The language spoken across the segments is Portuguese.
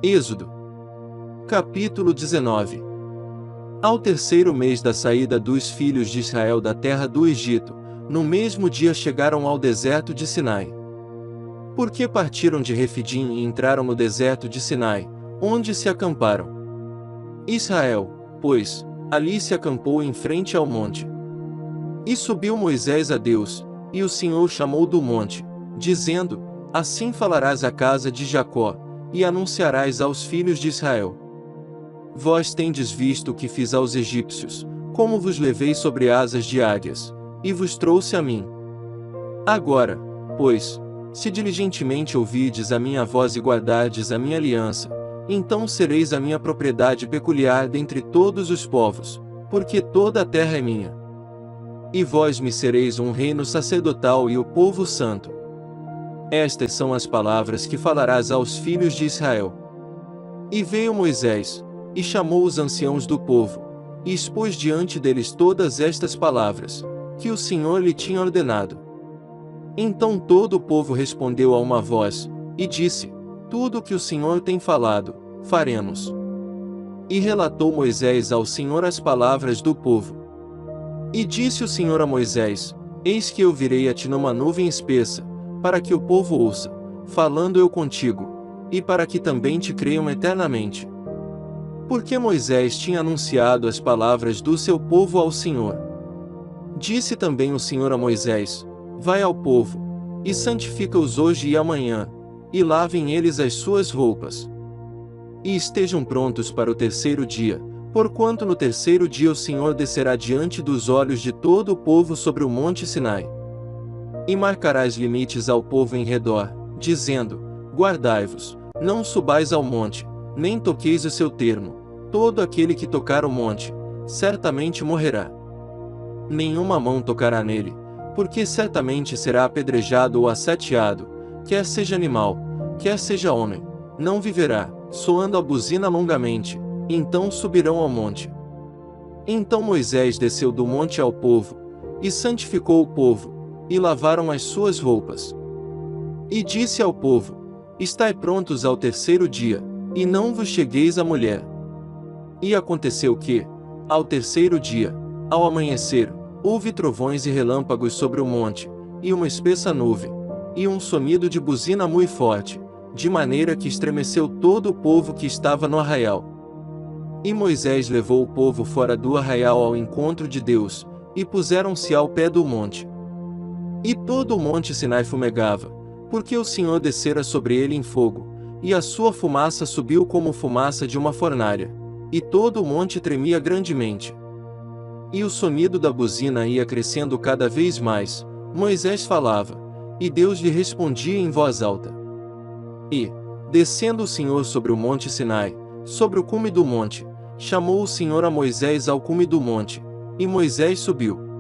Êxodo, capítulo 19. Ao terceiro mês da saída dos filhos de Israel da terra do Egito, no mesmo dia chegaram ao deserto de Sinai. Porque partiram de Refidim e entraram no deserto de Sinai, onde se acamparam. Israel, pois, ali se acampou em frente ao monte. E subiu Moisés a Deus, e o Senhor chamou do monte, dizendo: Assim falarás à casa de Jacó, e anunciarás aos filhos de Israel. Vós tendes visto o que fiz aos egípcios, como vos levei sobre asas de águias, e vos trouxe a mim. Agora, pois, se diligentemente ouvirdes a minha voz e guardardes a minha aliança, então sereis a minha propriedade peculiar dentre todos os povos, porque toda a terra é minha. E vós me sereis um reino sacerdotal e o povo santo. Estas são as palavras que falarás aos filhos de Israel. E veio Moisés, e chamou os anciãos do povo, e expôs diante deles todas estas palavras, que o Senhor lhe tinha ordenado. Então todo o povo respondeu a uma voz, e disse: Tudo o que o Senhor tem falado, faremos. E relatou Moisés ao Senhor as palavras do povo. E disse o Senhor a Moisés: Eis que eu virei a ti numa nuvem espessa, para que o povo ouça, falando eu contigo, e para que também te creiam eternamente. Porque Moisés tinha anunciado as palavras do seu povo ao Senhor. Disse também o Senhor a Moisés: Vai ao povo, e santifica-os hoje e amanhã, e lavem eles as suas roupas. E estejam prontos para o terceiro dia, porquanto no terceiro dia o Senhor descerá diante dos olhos de todo o povo sobre o monte Sinai. E marcarás limites ao povo em redor, dizendo: Guardai-vos, não subais ao monte, nem toqueis o seu termo. Todo aquele que tocar o monte, certamente morrerá. Nenhuma mão tocará nele, porque certamente será apedrejado ou asseteado, quer seja animal, quer seja homem, não viverá, soando a buzina longamente, então subirão ao monte. Então Moisés desceu do monte ao povo, e santificou o povo, e lavaram as suas roupas. E disse ao povo: Estai prontos ao terceiro dia, e não vos chegueis à mulher. E aconteceu que, ao terceiro dia, ao amanhecer, houve trovões e relâmpagos sobre o monte, e uma espessa nuvem, e um sonido de buzina muito forte, de maneira que estremeceu todo o povo que estava no arraial. E Moisés levou o povo fora do arraial ao encontro de Deus, e puseram-se ao pé do monte. E todo o monte Sinai fumegava, porque o Senhor descera sobre ele em fogo, e a sua fumaça subiu como fumaça de uma fornalha, e todo o monte tremia grandemente. E o sonido da buzina ia crescendo cada vez mais. Moisés falava, e Deus lhe respondia em voz alta. E, descendo o Senhor sobre o monte Sinai, sobre o cume do monte, chamou o Senhor a Moisés ao cume do monte, e Moisés subiu.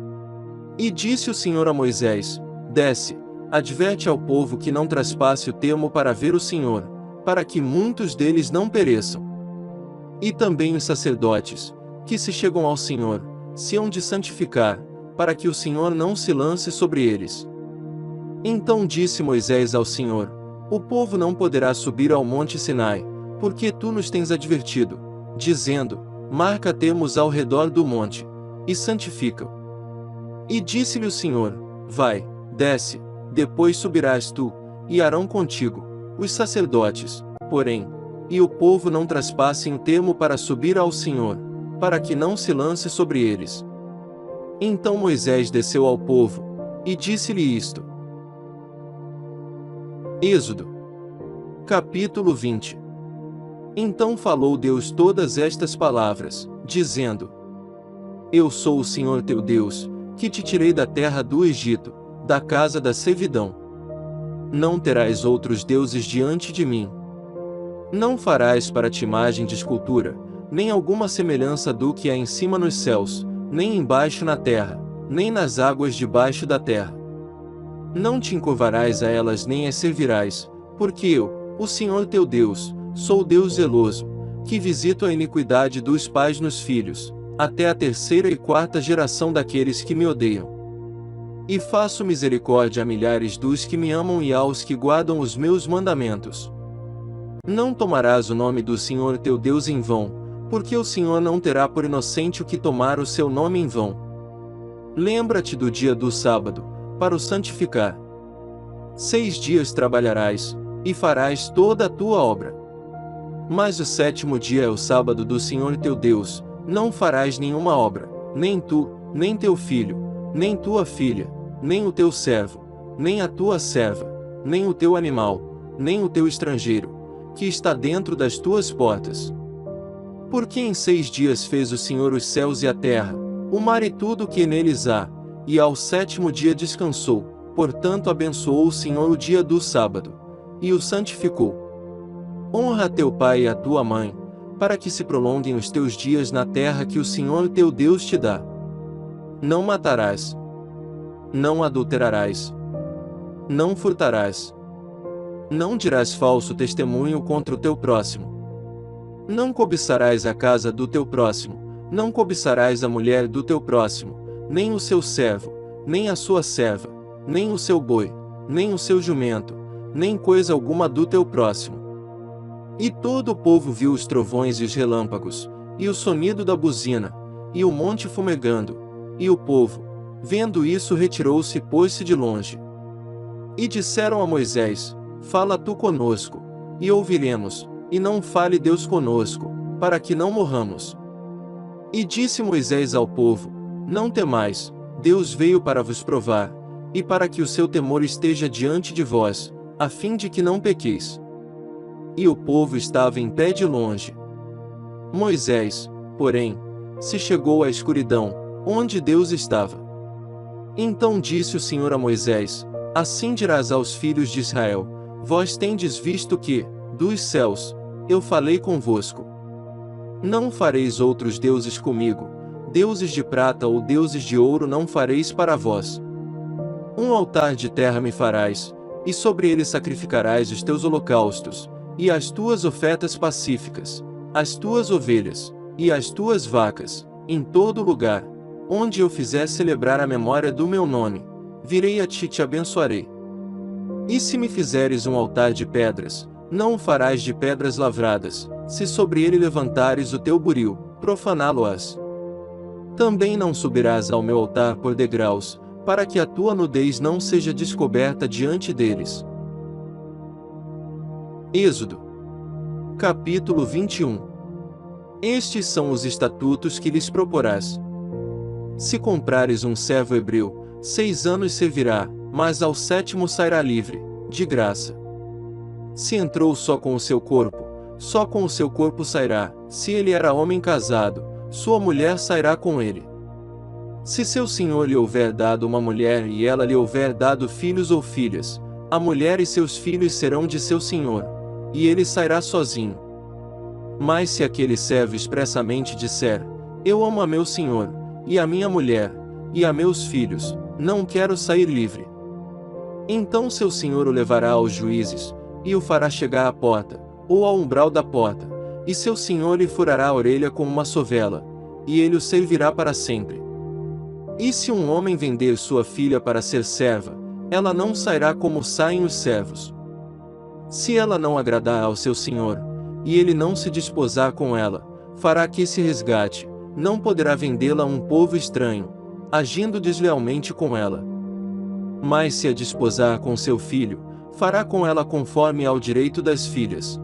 E disse o Senhor a Moisés: Desce, adverte ao povo que não traspasse o termo para ver o Senhor, para que muitos deles não pereçam. E também os sacerdotes, que se chegam ao Senhor, se hão de santificar, para que o Senhor não se lance sobre eles. Então disse Moisés ao Senhor: O povo não poderá subir ao monte Sinai, porque tu nos tens advertido, dizendo: Marca termos ao redor do monte, e santifica-o. E disse-lhe o Senhor: Vai, desce, depois subirás tu, e Arão contigo, os sacerdotes, porém, e o povo não traspassem o termo para subir ao Senhor, para que não se lance sobre eles. Então Moisés desceu ao povo, e disse-lhe isto. Êxodo, capítulo 20. Então falou Deus todas estas palavras, dizendo: Eu sou o Senhor teu Deus, que te tirei da terra do Egito, da casa da servidão. Não terás outros deuses diante de mim. Não farás para ti imagem de escultura, nem alguma semelhança do que há em cima nos céus, nem embaixo na terra, nem nas águas debaixo da terra. Não te encurvarás a elas nem as servirás, porque eu, o Senhor teu Deus, sou Deus zeloso, que visito a iniquidade dos pais nos filhos, até a terceira e quarta geração daqueles que me odeiam. E faço misericórdia a milhares dos que me amam e aos que guardam os meus mandamentos. Não tomarás o nome do Senhor teu Deus em vão, porque o Senhor não terá por inocente o que tomar o seu nome em vão. Lembra-te do dia do sábado, para o santificar. 6 dias trabalharás, e farás toda a tua obra. Mas o 7º dia é o sábado do Senhor teu Deus, não farás nenhuma obra, nem tu, nem teu filho, nem tua filha, nem o teu servo, nem a tua serva, nem o teu animal, nem o teu estrangeiro, que está dentro das tuas portas. Porque em 6 dias fez o Senhor os céus e a terra, o mar e tudo o que neles há, e ao 7º dia descansou, portanto abençoou o Senhor o dia do sábado, e o santificou. Honra a teu pai e a tua mãe, para que se prolonguem os teus dias na terra que o Senhor teu Deus te dá. Não matarás. Não adulterarás. Não furtarás. Não dirás falso testemunho contra o teu próximo. Não cobiçarás a casa do teu próximo, não cobiçarás a mulher do teu próximo, nem o seu servo, nem a sua serva, nem o seu boi, nem o seu jumento, nem coisa alguma do teu próximo. E todo o povo viu os trovões e os relâmpagos, e o sonido da buzina, e o monte fumegando, e o povo, vendo isso, retirou-se e pôs-se de longe. E disseram a Moisés: Fala tu conosco, e ouviremos, e não fale Deus conosco, para que não morramos. E disse Moisés ao povo: Não temais, Deus veio para vos provar, e para que o seu temor esteja diante de vós, a fim de que não pequeis. E o povo estava em pé de longe. Moisés, porém, se chegou à escuridão, onde Deus estava. Então disse o Senhor a Moisés: Assim dirás aos filhos de Israel: Vós tendes visto que, dos céus, eu falei convosco. Não fareis outros deuses comigo, deuses de prata ou deuses de ouro não fareis para vós. Um altar de terra me farás, e sobre ele sacrificarás os teus holocaustos, e as tuas ofertas pacíficas, as tuas ovelhas, e as tuas vacas, em todo lugar, onde eu fizer celebrar a memória do meu nome, virei a ti e te abençoarei. E se me fizeres um altar de pedras, não o farás de pedras lavradas, se sobre ele levantares o teu buril, profaná-lo-ás. Também não subirás ao meu altar por degraus, para que a tua nudez não seja descoberta diante deles. Êxodo. Capítulo 21. Estes são os estatutos que lhes proporás. Se comprares um servo hebreu, 6 anos servirá, mas ao 7º sairá livre, de graça. Se entrou só com o seu corpo, só com o seu corpo sairá. Se ele era homem casado, sua mulher sairá com ele. Se seu senhor lhe houver dado uma mulher e ela lhe houver dado filhos ou filhas, a mulher e seus filhos serão de seu senhor, e ele sairá sozinho. Mas se aquele servo expressamente disser: Eu amo a meu senhor, e a minha mulher, e a meus filhos, não quero sair livre. Então seu senhor o levará aos juízes, e o fará chegar à porta, ou ao umbral da porta, e seu senhor lhe furará a orelha com uma sovela, e ele o servirá para sempre. E se um homem vender sua filha para ser serva, ela não sairá como saem os servos. Se ela não agradar ao seu senhor, e ele não se desposar com ela, fará que se resgate, não poderá vendê-la a um povo estranho, agindo deslealmente com ela. Mas se a desposar com seu filho, fará com ela conforme ao direito das filhas.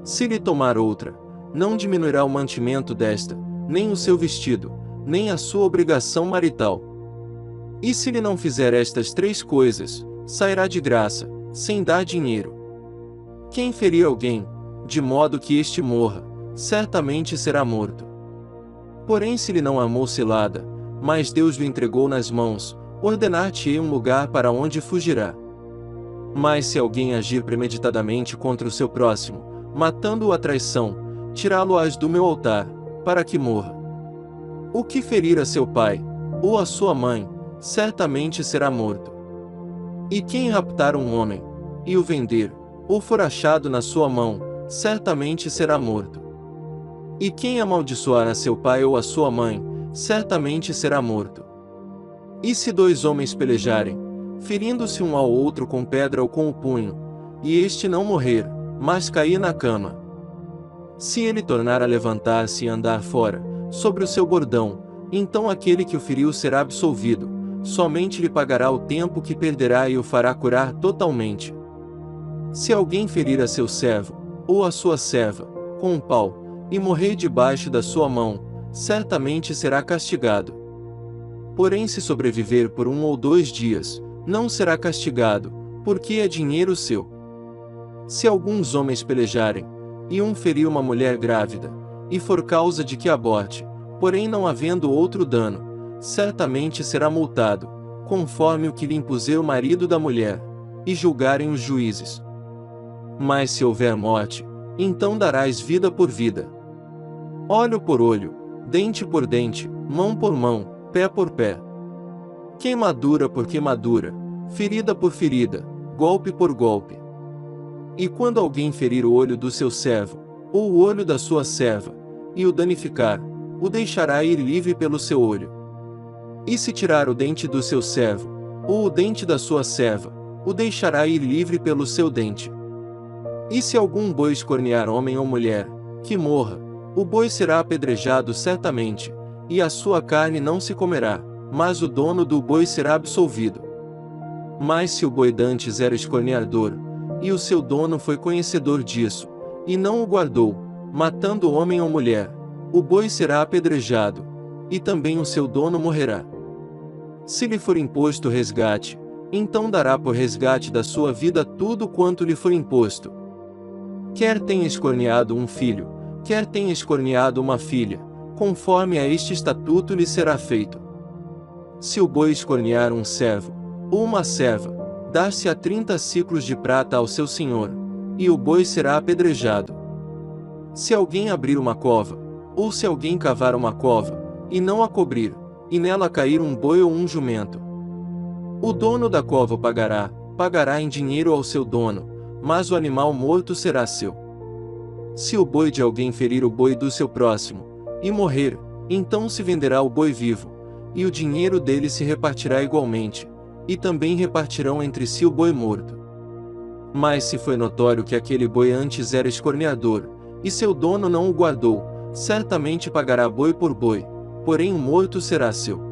Se lhe tomar outra, não diminuirá o mantimento desta, nem o seu vestido, nem a sua obrigação marital. E se lhe não fizer estas 3 coisas, sairá de graça, sem dar dinheiro. Quem ferir alguém, de modo que este morra, certamente será morto. Porém se lhe não armou cilada, mas Deus lhe entregou nas mãos, ordenar-te-ei um lugar para onde fugirá. Mas se alguém agir premeditadamente contra o seu próximo, matando-o à traição, tirá-lo-ás do meu altar, para que morra. O que ferir a seu pai, ou a sua mãe, certamente será morto. E quem raptar um homem, e o vender, ou for achado na sua mão, certamente será morto. E quem amaldiçoar a seu pai ou a sua mãe, certamente será morto. E se 2 homens pelejarem, ferindo-se um ao outro com pedra ou com o punho, e este não morrer, mas cair na cama. Se ele tornar a levantar-se e andar fora, sobre o seu bordão, então aquele que o feriu será absolvido, somente lhe pagará o tempo que perderá e o fará curar totalmente. Se alguém ferir a seu servo, ou a sua serva, com um pau, e morrer debaixo da sua mão, certamente será castigado. Porém, se sobreviver por 1 ou 2 dias, não será castigado, porque é dinheiro seu. Se alguns homens pelejarem, e um ferir uma mulher grávida, e for causa de que aborte, porém não havendo outro dano, certamente será multado, conforme o que lhe impuser o marido da mulher, e julgarem os juízes. Mas se houver morte, então darás vida por vida, olho por olho, dente por dente, mão por mão, pé por pé. Queimadura por queimadura, ferida por ferida, golpe por golpe. E quando alguém ferir o olho do seu servo, ou o olho da sua serva, e o danificar, o deixará ir livre pelo seu olho. E se tirar o dente do seu servo, ou o dente da sua serva, o deixará ir livre pelo seu dente. E se algum boi escornear homem ou mulher, que morra, o boi será apedrejado certamente, e a sua carne não se comerá, mas o dono do boi será absolvido. Mas se o boi dantes era escorneador, e o seu dono foi conhecedor disso, e não o guardou, matando homem ou mulher, o boi será apedrejado, e também o seu dono morrerá. Se lhe for imposto resgate, então dará por resgate da sua vida tudo quanto lhe for imposto. Quer tenha escorneado um filho, quer tenha escorneado uma filha, conforme a este estatuto lhe será feito. Se o boi escornear um servo, ou uma serva, dar-se-á 30 siclos de prata ao seu senhor, e o boi será apedrejado. Se alguém abrir uma cova, ou se alguém cavar uma cova, e não a cobrir, e nela cair um boi ou um jumento, o dono da cova pagará em dinheiro ao seu dono, mas o animal morto será seu. Se o boi de alguém ferir o boi do seu próximo, e morrer, então se venderá o boi vivo, e o dinheiro dele se repartirá igualmente, e também repartirão entre si o boi morto. Mas se foi notório que aquele boi antes era escorneador, e seu dono não o guardou, certamente pagará boi por boi, porém o morto será seu.